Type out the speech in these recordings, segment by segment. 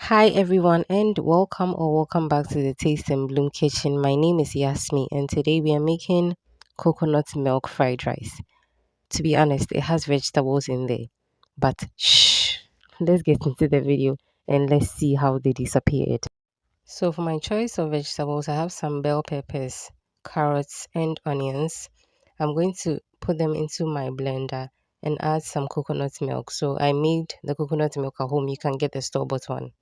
Hi everyone and welcome back to the Taste and Bloom Kitchen. My name is Yasmi and today we are making coconut milk fried rice. To be honest, it has vegetables in there. But shh, let's get into the video and let's see how they disappeared. So for my choice of vegetables, I have some bell peppers, carrots and onions. I'm going to put them into my blender and add some coconut milk. So I made the coconut milk at home. You can get the store-bought one.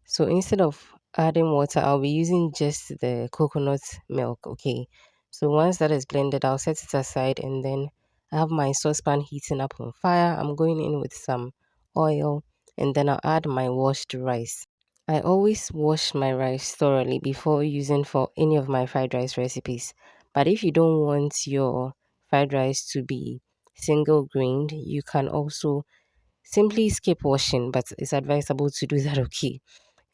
So instead of adding water, I'll be using just the coconut milk. Okay. So once that is blended, I'll set it aside and then I have my saucepan heating up on fire. I'm going in with some oil and then I'll add my washed rice. I always wash my rice thoroughly before using for any of my fried rice recipes. But if you don't want your fried rice to be single grained, you can also simply skip washing, but it's advisable to do that. Okay.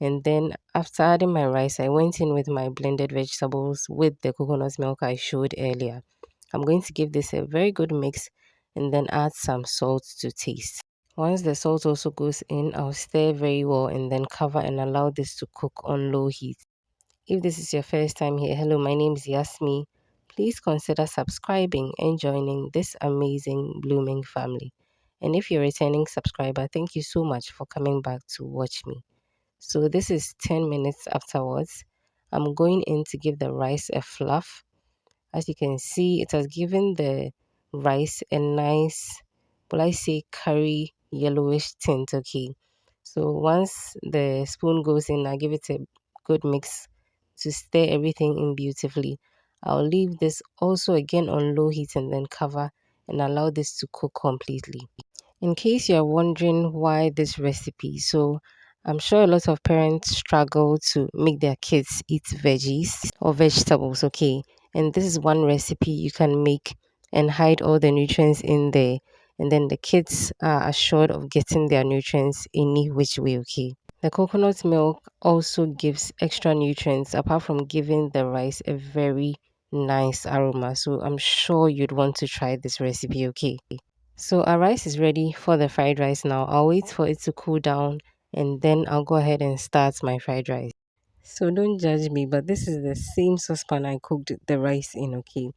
And then after adding my rice, I went in with my blended vegetables with the coconut milk I showed earlier. I'm going to give this a very good mix and then add some salt to taste. Once the salt also goes in, I'll stir very well and then cover and allow this to cook on low heat. If this is your first time here, hello, my name is Yasmi. Please consider subscribing and joining this amazing blooming family. And if you're a returning subscriber, thank you so much for coming back to watch me. So this is 10 minutes afterwards. I'm going in to give the rice a fluff. As you can see, it has given the rice a nice, will I say, curry yellowish tint. Okay. So once the spoon goes in, I give it a good mix to stir everything in beautifully. I'll leave this also again on low heat and then cover and allow this to cook completely. In case you're wondering why this recipe, so I'm sure a lot of parents struggle to make their kids eat veggies or vegetables, okay? And this is one recipe you can make and hide all the nutrients in there. And then the kids are assured of getting their nutrients any which way, okay? The coconut milk also gives extra nutrients apart from giving the rice a very nice aroma. So I'm sure you'd want to try this recipe, okay? So our rice is ready for the fried rice now. I'll wait for it to cool down and then I'll go ahead and start my fried rice. So don't judge me, but this is the same saucepan I cooked the rice in, okay?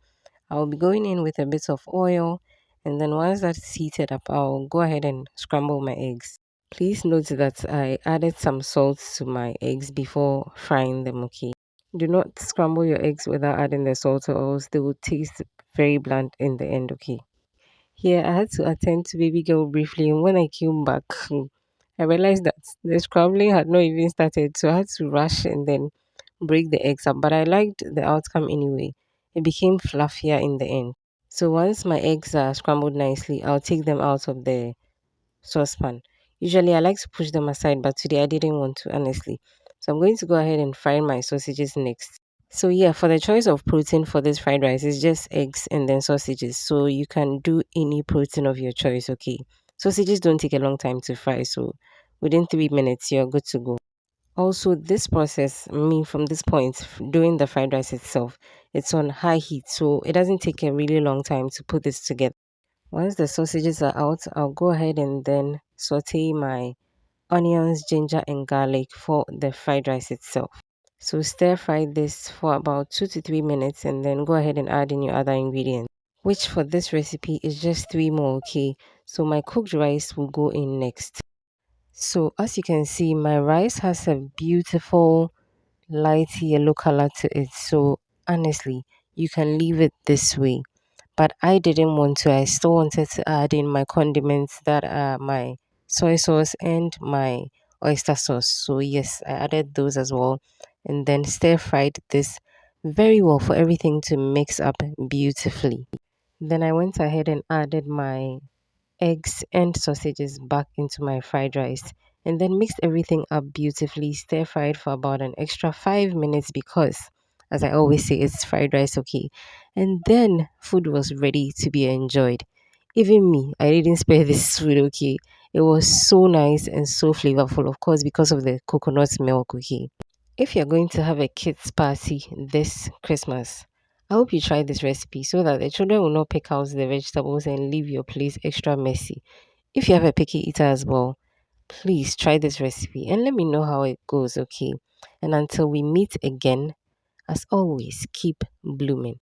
I'll be going in with a bit of oil and then once that's heated up, I'll go ahead and scramble my eggs. Please note that I added some salt to my eggs before frying them, okay? Do not scramble your eggs without adding the salt or else they will taste very bland in the end, okay? Here, I had to attend to baby girl briefly, and when I came back, I realized that the scrambling had not even started, so I had to rush and then break the eggs up. But I liked the outcome anyway. It became fluffier in the end. So once my eggs are scrambled nicely, I'll take them out of the saucepan. Usually, I like to push them aside, but today I didn't want to, honestly. So I'm going to go ahead and fry my sausages next. So yeah, for the choice of protein for this fried rice, it's just eggs and then sausages. So you can do any protein of your choice, okay? Sausages don't take a long time to fry, so within 3 minutes you're good to go. Also, this process, I mean, from this point, doing the fried rice itself, it's on high heat, so it doesn't take a really long time to put this together. Once the sausages are out, I'll go ahead and then saute my onions, ginger, and garlic for the fried rice itself. So stir fry this for about 2 to 3 minutes and then go ahead and add in your other ingredients, which for this recipe is just three more, okay? So my cooked rice will go in next. So as you can see, my rice has a beautiful light yellow color to it. So honestly, you can leave it this way. But I didn't want to. I still wanted to add in my condiments that are my soy sauce and my oyster sauce. So yes, I added those as well. And then stir fried this very well for everything to mix up beautifully. Then I went ahead and added my eggs and sausages back into my fried rice and then mixed everything up beautifully, stir fried for about an extra 5 minutes because, as I always say, it's fried rice, okay? And then food was ready to be enjoyed. Even me, I didn't spare this food, okay? It was so nice and so flavorful, of course, because of the coconut milk, okay? If you're going to have a kids' party this Christmas, I hope you try this recipe so that the children will not pick out the vegetables and leave your place extra messy. If you have a picky eater as well, Please try this recipe and let me know how it goes, okay? And until we meet again, as always, keep blooming.